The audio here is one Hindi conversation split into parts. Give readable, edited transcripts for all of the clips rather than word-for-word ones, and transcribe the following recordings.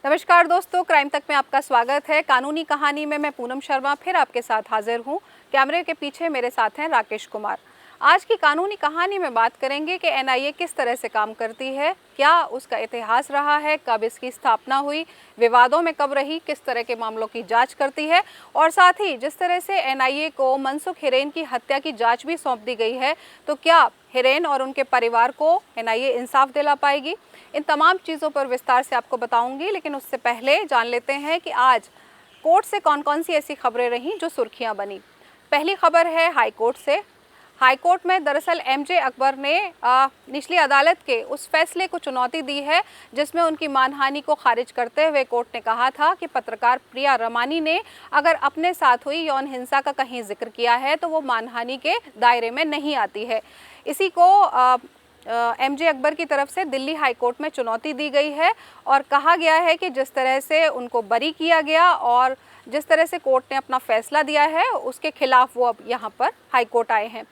नमस्कार दोस्तों, क्राइम तक में आपका स्वागत है। कानूनी कहानी में मैं पूनम शर्मा फिर आपके साथ हाजिर हूँ। कैमरे के पीछे मेरे साथ हैं राकेश कुमार। आज की कानूनी कहानी में बात करेंगे कि एनआईए किस तरह से काम करती है, क्या उसका इतिहास रहा है, कब इसकी स्थापना हुई, विवादों में कब रही, किस तरह के मामलों की जांच करती है और साथ ही जिस तरह से एनआईए को मनसुख हिरेन की हत्या की जांच भी सौंप दी गई है, तो क्या हिरेन और उनके परिवार को एनआईए इंसाफ दिला पाएगी। इन तमाम चीज़ों पर विस्तार से आपको बताऊंगी, लेकिन उससे पहले जान लेते हैं कि आज कोर्ट से कौन कौन सी ऐसी खबरें रहीं जो सुर्खियां बनी। पहली खबर है हाई कोर्ट से। हाई कोर्ट में दरअसल एमजे अकबर ने निचली अदालत के उस फैसले को चुनौती दी है जिसमें उनकी मानहानि को खारिज करते हुए कोर्ट ने कहा था कि पत्रकार प्रिया रमानी ने अगर अपने साथ हुई यौन हिंसा का कहीं जिक्र किया है तो वो मानहानि के दायरे में नहीं आती है। इसी को एमजे अकबर की तरफ से दिल्ली हाई कोर्ट में चुनौती दी गई है और कहा गया है कि जिस तरह से उनको बरी किया गया और जिस तरह से कोर्ट ने अपना फैसला दिया है उसके खिलाफ वो अब यहाँ पर हाई कोर्ट आए हैं।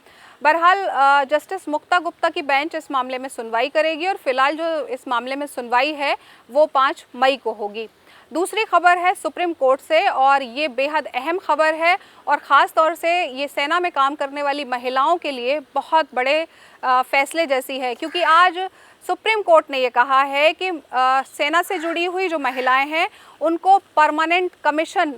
बहरहाल जस्टिस मुक्ता गुप्ता की बेंच इस मामले में सुनवाई करेगी और फिलहाल जो इस मामले में सुनवाई है वो 5 मई को होगी। दूसरी खबर है सुप्रीम कोर्ट से और ये बेहद अहम खबर है और ख़ास तौर से ये सेना में काम करने वाली महिलाओं के लिए बहुत बड़े फैसले जैसी है, क्योंकि आज सुप्रीम कोर्ट ने ये कहा है कि सेना से जुड़ी हुई जो महिलाएं हैं उनको परमानेंट कमीशन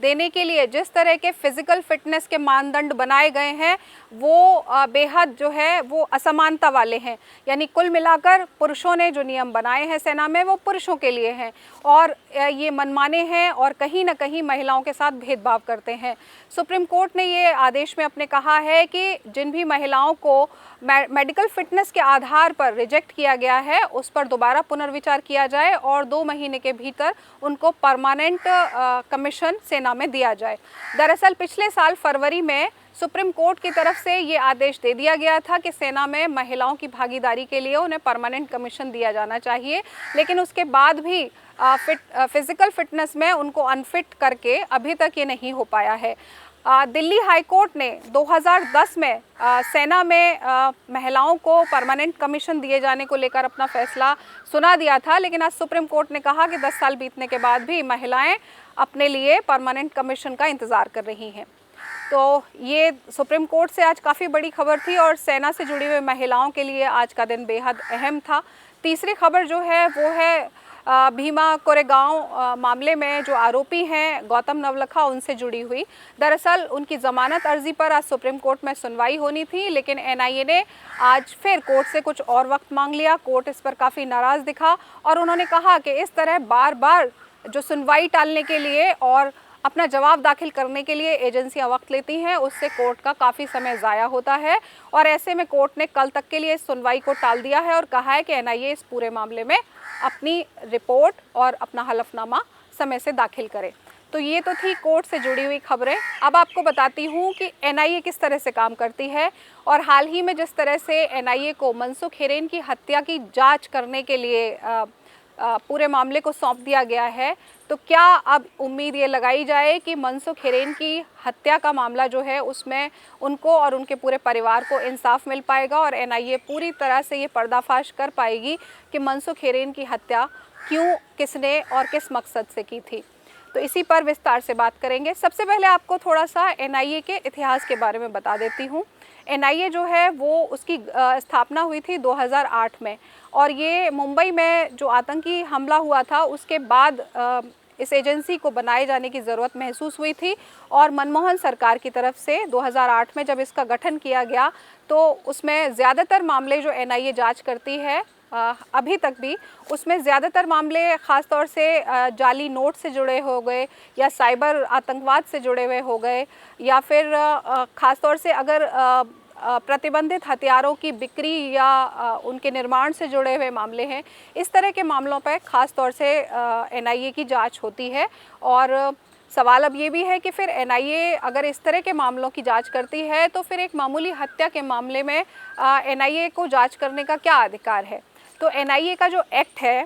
देने के लिए जिस तरह के फिजिकल फिटनेस के मानदंड बनाए गए हैं वो बेहद जो है वो असमानता वाले हैं। यानी कुल मिलाकर पुरुषों ने जो नियम बनाए हैं सेना में वो पुरुषों के लिए हैं और ये मनमाने हैं और कहीं ना कहीं महिलाओं के साथ भेदभाव करते हैं। सुप्रीम कोर्ट ने ये आदेश में अपने कहा है कि जिन भी महिलाओं को मेडिकल फिटनेस के आधार पर रिजेक्ट किया गया है उस पर दोबारा पुनर्विचार किया जाए और 2 महीने के भीतर उनको परमानेंट कमीशन सेना में दिया जाए। दरअसल पिछले साल फरवरी में सुप्रीम कोर्ट की तरफ से ये आदेश दे दिया गया था कि सेना में महिलाओं की भागीदारी के लिए उन्हें परमानेंट कमीशन दिया जाना चाहिए, लेकिन उसके बाद भी फिजिकल फिटनेस में उनको अनफिट करके अभी तक ये नहीं हो पाया है। दिल्ली हाई कोर्ट ने 2010 में सेना में महिलाओं को परमानेंट कमीशन दिए जाने को लेकर अपना फैसला सुना दिया था, लेकिन आज सुप्रीम कोर्ट ने कहा कि 10 साल बीतने के बाद भी महिलाएं अपने लिए परमानेंट कमीशन का इंतज़ार कर रही हैं। तो ये सुप्रीम कोर्ट से आज काफ़ी बड़ी खबर थी और सेना से जुड़ी हुई महिलाओं के लिए आज का दिन बेहद अहम था। तीसरी खबर जो है वो है भीमा कोरेगांव मामले में जो आरोपी हैं गौतम नवलखा उनसे जुड़ी हुई। दरअसल उनकी ज़मानत अर्जी पर आज सुप्रीम कोर्ट में सुनवाई होनी थी, लेकिन एनआईए ने आज फिर कोर्ट से कुछ और वक्त मांग लिया। कोर्ट इस पर काफ़ी नाराज़ दिखा और उन्होंने कहा कि इस तरह बार बार जो सुनवाई टालने के लिए और अपना जवाब दाखिल करने के लिए एजेंसियां वक्त लेती हैं उससे कोर्ट का काफ़ी समय ज़ाया होता है और ऐसे में कोर्ट ने कल तक के लिए इस सुनवाई को टाल दिया है और कहा है कि एनआईए इस पूरे मामले में अपनी रिपोर्ट और अपना हलफनामा समय से दाखिल करे। तो ये तो थी कोर्ट से जुड़ी हुई खबरें। अब आपको बताती हूँ कि एनआईए किस तरह से काम करती है और हाल ही में जिस तरह से एनआईए को मनसुख हिरेन की हत्या की जाँच करने के लिए पूरे मामले को सौंप दिया गया है, तो क्या अब उम्मीद ये लगाई जाए कि मनसुख हिरेन की हत्या का मामला जो है उसमें उनको और उनके पूरे परिवार को इंसाफ मिल पाएगा और एनआईए पूरी तरह से ये पर्दाफाश कर पाएगी कि मनसुख हिरेन की हत्या क्यों, किसने और किस मकसद से की थी। तो इसी पर विस्तार से बात करेंगे। सबसे पहले आपको थोड़ा सा एनआईए के इतिहास के बारे में बता देती हूँ। एनआईए जो है वो उसकी स्थापना हुई थी 2008 में और ये मुंबई में जो आतंकी हमला हुआ था उसके बाद इस एजेंसी को बनाए जाने की ज़रूरत महसूस हुई थी और मनमोहन सरकार की तरफ से 2008 में जब इसका गठन किया गया तो उसमें ज़्यादातर मामले जो एनआईए जांच करती है अभी तक भी उसमें ज़्यादातर मामले ख़ास तौर से जाली नोट से जुड़े हो गए या साइबर आतंकवाद से जुड़े हुए हो गए या फिर ख़ास तौर से अगर प्रतिबंधित हथियारों की बिक्री या उनके निर्माण से जुड़े हुए मामले हैं। इस तरह के मामलों पर ख़ास तौर से एनआईए की जांच होती है और सवाल अब ये भी है कि फिर एनआईए अगर इस तरह के मामलों की जांच करती है तो फिर एक मामूली हत्या के मामले में एनआईए को जांच करने का क्या अधिकार है। तो एनआईए का जो एक्ट है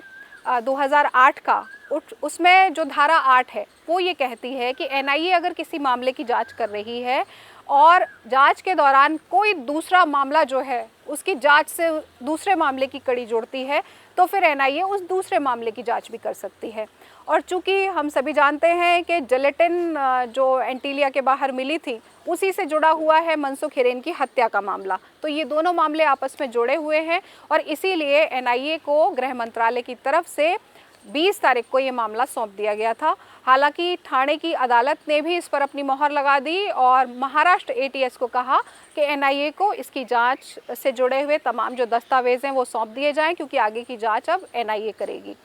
2008 का उसमें जो धारा 8 है वो ये कहती है कि एनआईए अगर किसी मामले की जांच कर रही है और जांच के दौरान कोई दूसरा मामला जो है उसकी जांच से दूसरे मामले की कड़ी जोड़ती है तो फिर एनआईए उस दूसरे मामले की जांच भी कर सकती है। और चूंकि हम सभी जानते हैं कि जिलेटिन जो एंटीलिया के बाहर मिली थी उसी से जुड़ा हुआ है मनसुख हिरेन की हत्या का मामला, तो ये दोनों मामले आपस में जुड़े हुए हैं और इसीलिए एनआईए को गृह मंत्रालय की तरफ से 20 तारीख को ये मामला सौंप दिया गया था। हालांकि ठाणे की अदालत ने भी इस पर अपनी मोहर लगा दी और महाराष्ट्र एटीएस को कहा कि एनआईए को इसकी जांच से जुड़े हुए तमाम जो दस्तावेज हैं वो सौंप दिए जाएं, क्योंकि आगे की जांच अब एनआईए करेगी।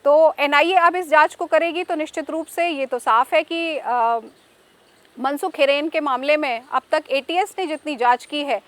तो एनआईए अब इस जांच को करेगी तो निश्चित रूप से ये तो साफ है कि मनसुख हिरेन के मामले में अब तक एटीएस ने जितनी जांच की है,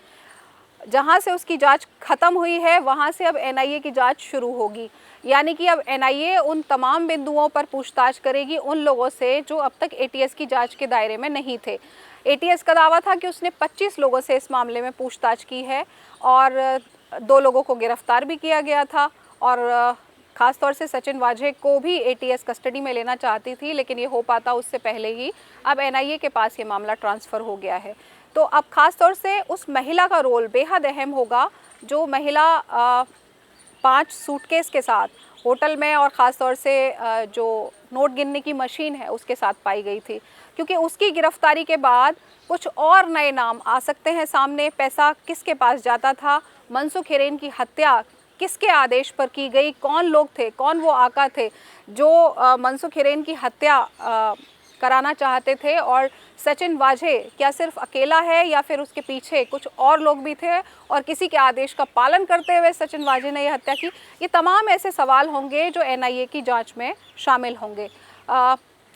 जहां से उसकी जांच खत्म हुई है वहां से अब एनआईए की जांच शुरू होगी। यानी कि अब एनआईए उन तमाम बिंदुओं पर पूछताछ करेगी उन लोगों से जो अब तक एटीएस की जांच के दायरे में नहीं थे। एटीएस का दावा था कि उसने 25 लोगों से इस मामले में पूछताछ की है और 2 लोगों को गिरफ्तार भी किया गया था और खासतौर से सचिन वाझे को भी एटीएस कस्टडी में लेना चाहती थी, लेकिन ये हो पाता उससे पहले ही अब एनआईए के पास ये मामला ट्रांसफ़र हो गया है। तो अब खासतौर से उस महिला का रोल बेहद अहम होगा जो महिला 5 सूटकेस के साथ होटल में और ख़ास तौर से जो नोट गिनने की मशीन है उसके साथ पाई गई थी, क्योंकि उसकी गिरफ्तारी के बाद कुछ और नए नाम आ सकते हैं सामने। पैसा किसके पास जाता था, मनसुख हिरेन की हत्या किसके आदेश पर की गई, कौन लोग थे, कौन वो आका थे जो मनसुख हिरेन की हत्या कराना चाहते थे, और सचिन वाझे क्या सिर्फ अकेला है या फिर उसके पीछे कुछ और लोग भी थे और किसी के आदेश का पालन करते हुए सचिन वाझे ने यह हत्या की। ये तमाम ऐसे सवाल होंगे जो एनआईए की जांच में शामिल होंगे।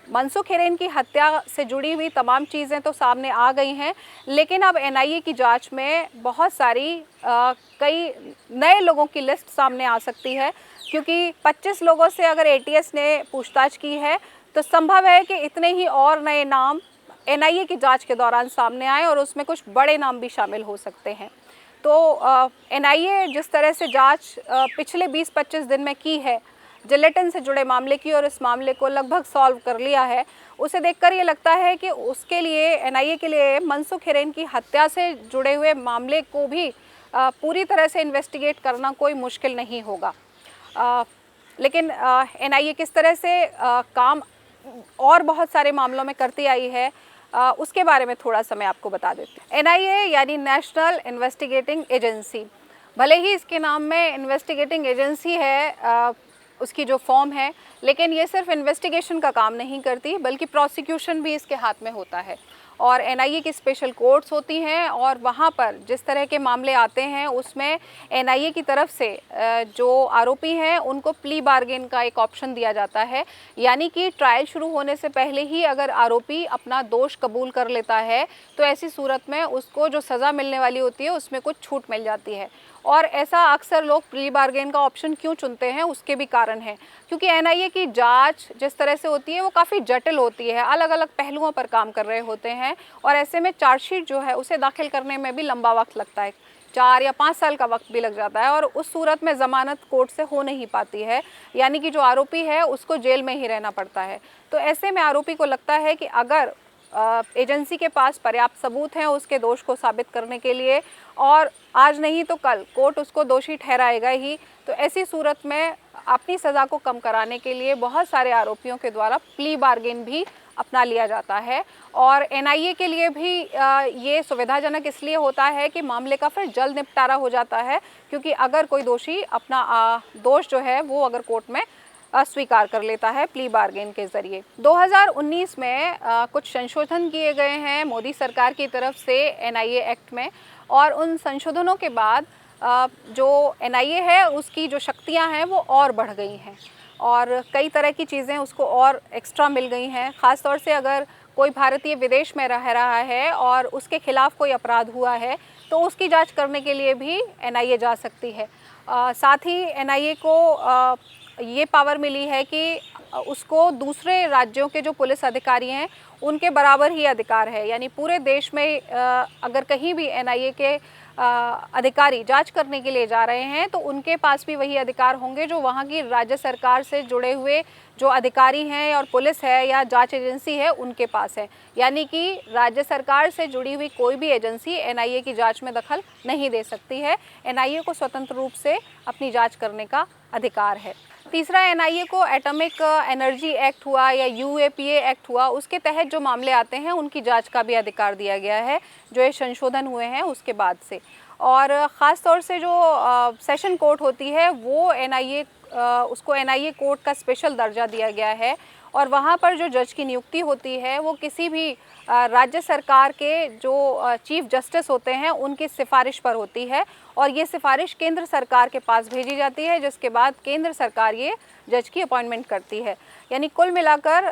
मनसुख हिरेन की हत्या से जुड़ी हुई तमाम चीज़ें तो सामने आ गई हैं, लेकिन अब एनआईए की जांच में बहुत सारी कई नए लोगों की लिस्ट सामने आ सकती है, क्योंकि 25 लोगों से अगर एटीएस ने पूछताछ की है तो संभव है कि इतने ही और नए नाम एनआईए की जांच के दौरान सामने आए और उसमें कुछ बड़े नाम भी शामिल हो सकते हैं। तो एनआईए जिस तरह से जांच पिछले 20-25 दिन में की है जिलेटिन से जुड़े मामले की और इस मामले को लगभग सॉल्व कर लिया है, उसे देखकर ये लगता है कि उसके लिए एनआईए के लिए मनसुख हिरेन की हत्या से जुड़े हुए मामले को भी पूरी तरह से इन्वेस्टिगेट करना कोई मुश्किल नहीं होगा। लेकिन एनआईए किस तरह से काम और बहुत सारे मामलों में करती आई है उसके बारे में थोड़ा सा मैं आपको बता देती हूँ। एनआईए यानी नेशनल इन्वेस्टिगेटिंग एजेंसी, भले ही इसके नाम में इन्वेस्टिगेटिंग एजेंसी है, उसकी जो फॉर्म है, लेकिन ये सिर्फ इन्वेस्टिगेशन का काम नहीं करती बल्कि प्रोसिक्यूशन भी इसके हाथ में होता है। और एनआईए की स्पेशल कोर्ट्स होती हैं और वहाँ पर जिस तरह के मामले आते हैं उसमें एनआईए की तरफ से जो आरोपी हैं उनको प्ली बार्गेन का एक ऑप्शन दिया जाता है, यानी कि ट्रायल शुरू होने से पहले ही अगर आरोपी अपना दोष कबूल कर लेता है तो ऐसी सूरत में उसको जो सज़ा मिलने वाली होती है उसमें कुछ छूट मिल जाती है। और ऐसा अक्सर लोग प्री बार्गेन का ऑप्शन क्यों चुनते हैं उसके भी कारण हैं, क्योंकि एनआईए की जांच जिस तरह से होती है वो काफ़ी जटिल होती है, अलग अलग पहलुओं पर काम कर रहे होते हैं और ऐसे में चार्जशीट जो है उसे दाखिल करने में भी लंबा वक्त लगता है, 4 या 5 साल का वक्त भी लग जाता है और उस सूरत में ज़मानत कोर्ट से हो नहीं पाती है, यानी कि जो आरोपी है उसको जेल में ही रहना पड़ता है। तो ऐसे में आरोपी को लगता है कि अगर एजेंसी के पास पर्याप्त सबूत हैं उसके दोष को साबित करने के लिए और आज नहीं तो कल कोर्ट उसको दोषी ठहराएगा ही, तो ऐसी सूरत में अपनी सज़ा को कम कराने के लिए बहुत सारे आरोपियों के द्वारा प्ली बार्गेन भी अपना लिया जाता है। और एनआईए के लिए भी ये सुविधाजनक इसलिए होता है कि मामले का फिर जल्द निपटारा हो जाता है, क्योंकि अगर कोई दोषी अपना दोष जो है वो अगर कोर्ट में अस्वीकार कर लेता है प्ली बार्गेन के ज़रिए। 2019 में कुछ संशोधन किए गए हैं मोदी सरकार की तरफ से एनआईए एक्ट में, और उन संशोधनों के बाद जो एनआईए है उसकी जो शक्तियां हैं वो और बढ़ गई हैं और कई तरह की चीज़ें उसको और एक्स्ट्रा मिल गई हैं। ख़ास तौर से अगर कोई भारतीय विदेश में रह रहा है और उसके खिलाफ़ कोई अपराध हुआ है तो उसकी जांच करने के लिए भी एनआईए जा सकती है। साथ ही एनआईए को ये पावर मिली है कि उसको दूसरे राज्यों के जो पुलिस अधिकारी हैं उनके बराबर ही अधिकार है, यानी पूरे देश में अगर कहीं भी एनआईए के अधिकारी जांच करने के लिए जा रहे हैं तो उनके पास भी वही अधिकार होंगे जो वहाँ की राज्य सरकार से जुड़े हुए जो अधिकारी हैं और पुलिस है या जांच एजेंसी है उनके पास है। यानी कि राज्य सरकार से जुड़ी हुई कोई भी एजेंसी एनआईए की जांच में दखल नहीं दे सकती है। एनआईए को स्वतंत्र रूप से अपनी जांच करने का अधिकार है। तीसरा, एनआईए को एटॉमिक एनर्जी एक्ट हुआ या यूएपीए एक्ट हुआ, उसके तहत जो मामले आते हैं उनकी जांच का भी अधिकार दिया गया है, जो ये संशोधन हुए हैं उसके बाद से। और ख़ास तौर से जो सेशन कोर्ट होती है वो एनआईए उसको एनआईए कोर्ट का स्पेशल दर्जा दिया गया है और वहाँ पर जो जज की नियुक्ति होती है वो किसी भी राज्य सरकार के जो चीफ जस्टिस होते हैं उनकी सिफारिश पर होती है और ये सिफारिश केंद्र सरकार के पास भेजी जाती है, जिसके बाद केंद्र सरकार ये जज की अपॉइंटमेंट करती है। यानी कुल मिलाकर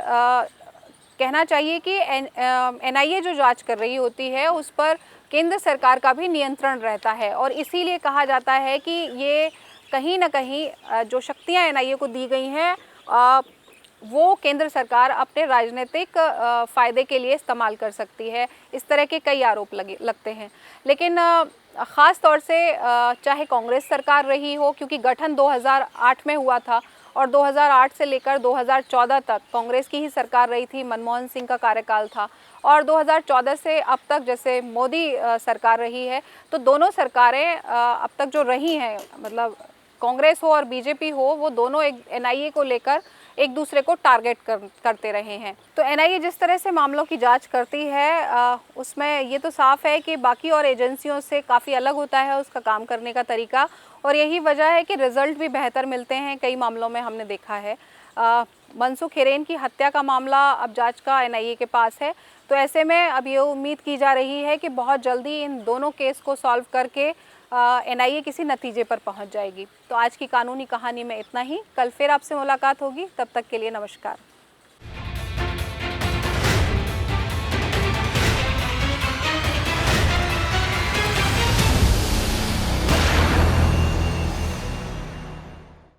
कहना चाहिए कि एनआईए जो जांच कर रही होती है उस पर केंद्र सरकार का भी नियंत्रण रहता है और इसीलिए कहा जाता है कि ये कहीं ना कहीं जो शक्तियां एनआईए को दी गई हैं वो केंद्र सरकार अपने राजनीतिक फ़ायदे के लिए इस्तेमाल कर सकती है। इस तरह के कई आरोप लगते हैं। लेकिन ख़ास तौर से चाहे कांग्रेस सरकार रही हो, क्योंकि गठन 2008 में हुआ था और 2008 से लेकर 2014 तक कांग्रेस की ही सरकार रही थी, मनमोहन सिंह का कार्यकाल था और 2014 से अब तक जैसे मोदी सरकार रही है, तो दोनों सरकारें अब तक जो रही हैं, मतलब कांग्रेस हो और बीजेपी हो, वो दोनों एक एनआईए को लेकर एक दूसरे को टारगेट करते रहे हैं। तो एनआईए जिस तरह से मामलों की जांच करती है उसमें ये तो साफ है कि बाकी और एजेंसियों से काफ़ी अलग होता है उसका काम करने का तरीका और यही वजह है कि रिज़ल्ट भी बेहतर मिलते हैं। कई मामलों में हमने देखा है। मनसुख हिरेन की हत्या का मामला अब जांच का एनआईए के पास है, तो ऐसे में अब ये उम्मीद की जा रही है कि बहुत जल्दी इन दोनों केस को सॉल्व करके एनआईए किसी नतीजे पर पहुंच जाएगी। तो आज की कानूनी कहानी में इतना ही। कल फिर आपसे मुलाकात होगी, तब तक के लिए नमस्कार।